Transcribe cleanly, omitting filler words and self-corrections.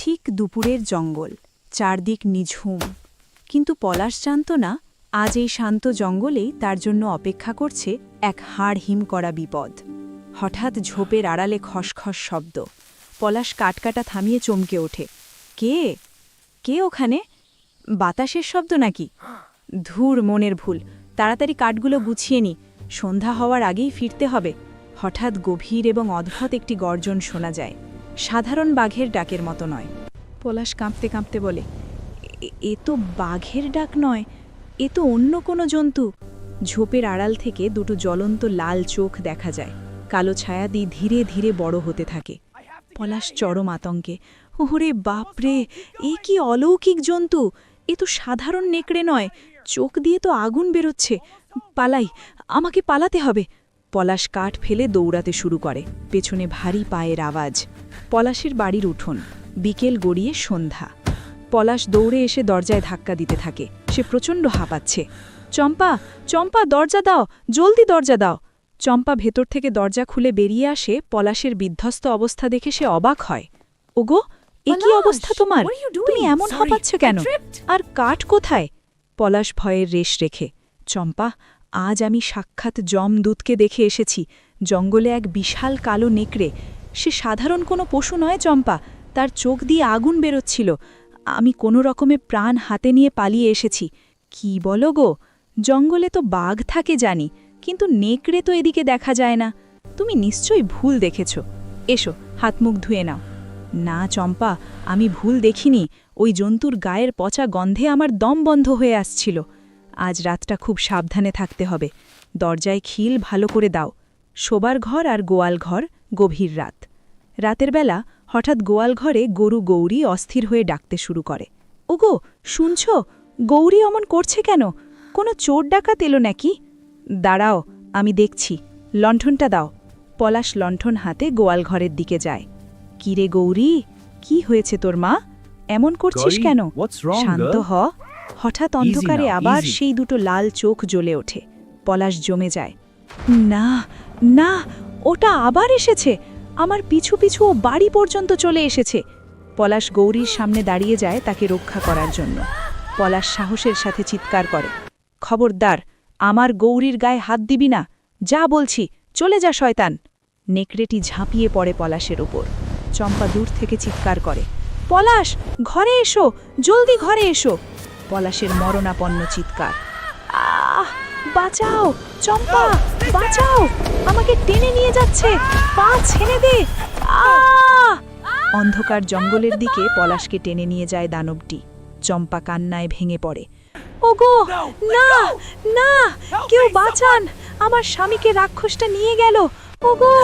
ঠিক দুপুরের জঙ্গল, চারদিক নিঝুম। কিন্তু পলাশ জানত না, আজ এই শান্ত জঙ্গলেই তার জন্য অপেক্ষা করছে এক হাড় হিম করা বিপদ। হঠাৎ ঝোপের আড়ালে খসখস শব্দ। পলাশ কাটকাটা থামিয়ে চমকে ওঠে। কে কে ওখানে? বাতাসের শব্দ নাকি? ধুর, মনের ভুল। তাড়াতাড়ি কাঠগুলো গুছিয়ে নি, সন্ধ্যা হওয়ার আগেই ফিরতে হবে। হঠাৎ গভীর এবং অদ্ভুত একটি গর্জন শোনা যায়, সাধারণ বাঘের ডাকের মতো নয়। পলাশ কাঁপতে কাঁপতে বলে, এ তো বাঘের ডাক নয়, এ তো অন্য কোনো জন্তু। ঝোপের আড়াল থেকে দুটো জ্বলন্ত লাল চোখ দেখা যায়, কালো ছায়া দিয়ে ধীরে ধীরে বড় হতে থাকে। পলাশ চরম আতঙ্কে, ওরে বাপরে, এ কি অলৌকিক জন্তু! এ তো সাধারণ নেকড়ে নয়, চোখ দিয়ে তো আগুন বেরোচ্ছে। পালাই, আমাকে পালাতে হবে। পলাশ কাঠ ফেলে দৌড়াতে শুরু করে, পেছনে ভারী পায়ের আওয়াজ। পলাশের বাড়ির উঠোন, বিকেল গড়িয়ে সন্ধ্যা। পলাশ দৌড়ে এসে দরজায় ধাক্কা দিতে থাকে, সে প্রচণ্ড হাঁপাচ্ছে। চম্পা, চম্পা, দরজা দাও, জলদি দরজা দাও। চম্পা ভেতর থেকে দরজা খুলে বেরিয়ে আসে। পলাশের বিধ্বস্ত অবস্থা দেখে সে অবাক হয়। ওগো, এ কি অবস্থা তোমার? তুমি এমন হাঁপাচ্ছ কেন? আর কাঠ কোথায়? পলাশ ভয়ের রেশ রেখে, চম্পা, আজ আমি সাক্ষাৎ যমদূতকে দেখে এসেছি। জঙ্গলে এক বিশাল কালো নেকড়ে। সে সাধারণ কোনো পশু নয় চম্পা, তার চোখ দিয়ে আগুন বেরোচ্ছিল। আমি কোনো রকমে প্রাণ হাতে নিয়ে পালিয়ে এসেছি। কি বলো গো? জঙ্গলে তো বাঘ থাকে জানি, কিন্তু নেকড়ে তো এদিকে দেখা যায় না। তুমি নিশ্চয়ই ভুল দেখেছ। এসো, হাত মুখ ধুয়ে নাও। না চম্পা, আমি ভুল দেখিনি। ওই জন্তুর গায়ের পচা গন্ধে আমার দম বন্ধ হয়ে আসছিল। আজ রাতটা খুব সাবধানে থাকতে হবে। দরজায় খিল ভালো করে দাও। শোবার ঘর আর গোয়াল ঘর, গভীর রাত। রাতের বেলা হঠাৎ গোয়াল ঘরে গরু গৌরী অস্থির হয়ে ডাকতে শুরু করে। ওগো, শুনছ? গৌরী অমন করছে কেন? কোনো চোর ডাকাত এলো নাকি? দাঁড়াও, আমি দেখছি। লণ্ঠনটা দাও। পলাশ লণ্ঠন হাতে গোয়াল ঘরের দিকে যায়। কিরে গৌরী, কি হয়েছে তোর মা? এমন করছিস কেন? শান্ত হ। হঠাৎ অন্ধকারে আবার সেই দুটো লাল চোখ জ্বলে ওঠে। পলাশ জমে যায়। না না, ওটা আবার এসেছে। আমার পিছু পিছু ও বাড়ি পর্যন্ত চলে এসেছে। পলাশ গৌরীর সামনে দাঁড়িয়ে যায় তাকে রক্ষা করার জন্য। পলাশ সাহসের সাথে চিৎকার করে, খবরদার, আমার গৌরীর গায়ে হাত দিবি না। যা বলছি, চলে যা শয়তান। নেকড়েটি ঝাঁপিয়ে পড়ে পলাশের ওপর। চম্পা দূর থেকে চিৎকার করে, পলাশ, ঘরে এসো, জলদি ঘরে এসো। পলাশের মরণাপন্ন চিৎকার, আহ, বাঁচাও চম্পা, বাঁচাও, আমাকে টেনে নিয়ে যাচ্ছে, পা ছেড়ে দে। আহ! অন্ধকার জঙ্গলের দিকে পলাশকে টেনে নিয়ে যায় দানবটি। চম্পা কান্নায় ভেঙে পড়ে। ওগো, না না, কেউ বাঁচান, আমার স্বামীকে রাক্ষসটা নিয়ে গেল। ওগো।